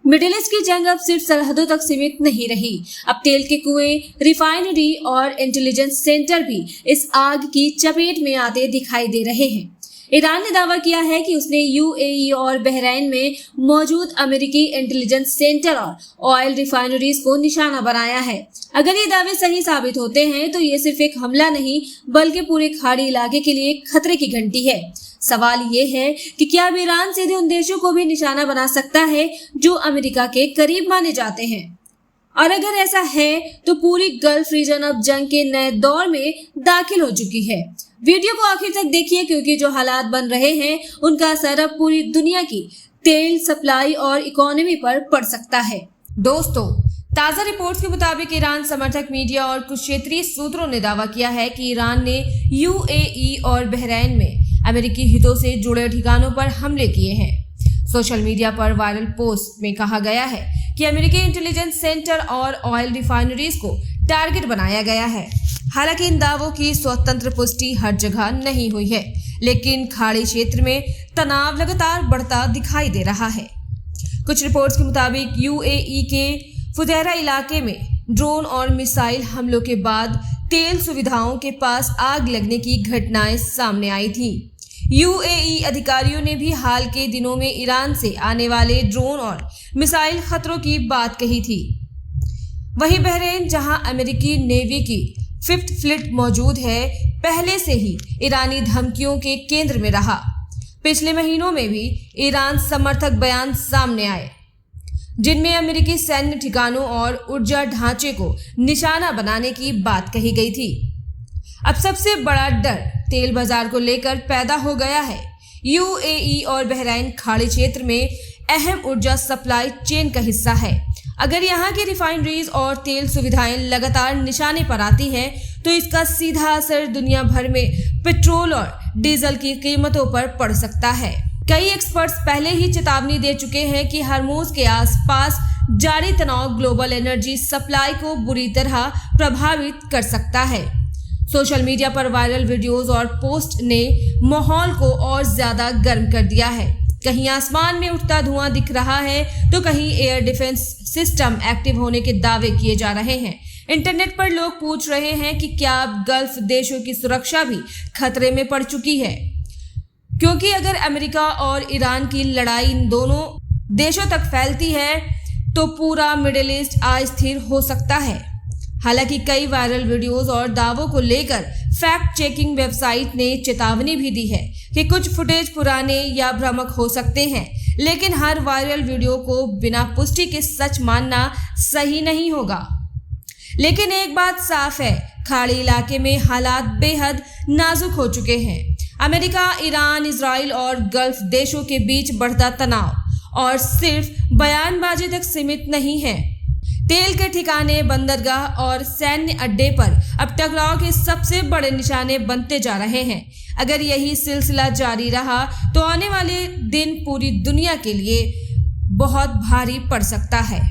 Middle east की जंग अब सिर्फ सरहदों तक सीमित नहीं रही। अब तेल के कुएं, रिफाइनरी और इंटेलिजेंस सेंटर भी इस आग की चपेट में आते दिखाई दे रहे हैं। ईरान ने दावा किया है कि उसने यूएई और बहरीन में मौजूद अमेरिकी इंटेलिजेंस सेंटर और ऑयल रिफाइनरीज को निशाना बनाया है। अगर ये दावे सही साबित होते हैं तो ये सिर्फ एक हमला नहीं बल्कि पूरे खाड़ी इलाके के लिए खतरे की घंटी है। सवाल ये है कि क्या अब ईरान सीधे उन देशों को भी निशाना बना सकता है जो अमेरिका के करीब माने जाते हैं, और अगर ऐसा है तो पूरी गल्फ रीजन अब जंग के नए दौर में दाखिल हो चुकी है। वीडियो को आखिर तक देखिए क्योंकि जो हालात बन रहे हैं उनका असर अब पूरी दुनिया की तेल सप्लाई और इकोनॉमी पर पड़ सकता है। दोस्तों, ताजा रिपोर्ट्स के मुताबिक ईरान समर्थक मीडिया और कुछ क्षेत्रीय सूत्रों ने दावा किया है कि ईरान ने यूएई और बहरीन में अमेरिकी हितों से जुड़े ठिकानों पर हमले किए हैं। सोशल मीडिया पर वायरल पोस्ट में कहा गया है कि अमेरिकी इंटेलिजेंस सेंटर और ऑयल रिफाइनरीज को टारगेट बनाया गया है। हालांकि इन दावों की स्वतंत्र पुष्टि हर जगह नहीं हुई है, लेकिन खाड़ी क्षेत्र में तनाव लगातार बढ़ता दिखाई दे रहा है। कुछ रिपोर्ट्स के मुताबिक यूएई के फुजैरा इलाके में ड्रोन और मिसाइल हमलों के बाद तेल सुविधाओं के पास आग लगने की घटनाएं सामने आई थी। यूएई अधिकारियों ने भी हाल के दिनों में ईरान से आने वाले ड्रोन और मिसाइल खतरों की बात कही थी। वहीं बहरीन, जहां अमेरिकी नेवी की 5th फ्लीट मौजूद है, पहले से ही ईरानी धमकियों के केंद्र में रहा। पिछले महीनों में भी ईरान समर्थक बयान सामने आए जिनमें अमेरिकी सैन्य ठिकानों और ऊर्जा ढांचे को निशाना बनाने की बात कही गई थी। अब सबसे बड़ा डर तेल बाजार को लेकर पैदा हो गया है। यूएई और बहरीन खाड़ी क्षेत्र में अहम ऊर्जा सप्लाई चेन का हिस्सा है। अगर यहाँ की रिफाइनरीज और तेल सुविधाएं लगातार निशाने पर आती हैं तो इसका सीधा असर दुनिया भर में पेट्रोल और डीजल की कीमतों पर पड़ सकता है। कई एक्सपर्ट्स पहले ही चेतावनी दे चुके हैं कि हर्मुज के आसपास जारी तनाव ग्लोबल एनर्जी सप्लाई को बुरी तरह प्रभावित कर सकता है। सोशल मीडिया पर वायरल वीडियोस और पोस्ट ने माहौल को और ज्यादा गर्म कर दिया है। कहीं आसमान में उठता धुआं दिख रहा है तो कहीं एयर डिफेंस सिस्टम एक्टिव होने के दावे किए जा रहे हैं। इंटरनेट पर लोग पूछ रहे हैं कि क्या अब गल्फ देशों की सुरक्षा भी खतरे में पड़ चुकी है, क्योंकि अगर अमेरिका और ईरान की लड़ाई इन दोनों देशों तक फैलती है तो पूरा मिडिल ईस्ट अस्थिर हो सकता है। हालांकि कई वायरल वीडियोस और दावों को लेकर फैक्ट चेकिंग वेबसाइट ने चेतावनी भी दी है कि कुछ फुटेज पुराने या भ्रामक हो सकते हैं, लेकिन हर वायरल वीडियो को बिना पुष्टि के सच मानना सही नहीं होगा। लेकिन एक बात साफ है, खाड़ी इलाके में हालात बेहद नाजुक हो चुके हैं। अमेरिका, ईरान, इजराइल और गल्फ देशों के बीच बढ़ता तनाव और सिर्फ बयानबाजी तक सीमित नहीं है। तेल के ठिकाने, बंदरगाह और सैन्य अड्डे पर अब टकराव के सबसे बड़े निशाने बनते जा रहे हैं। अगर यही सिलसिला जारी रहा तो आने वाले दिन पूरी दुनिया के लिए बहुत भारी पड़ सकता है।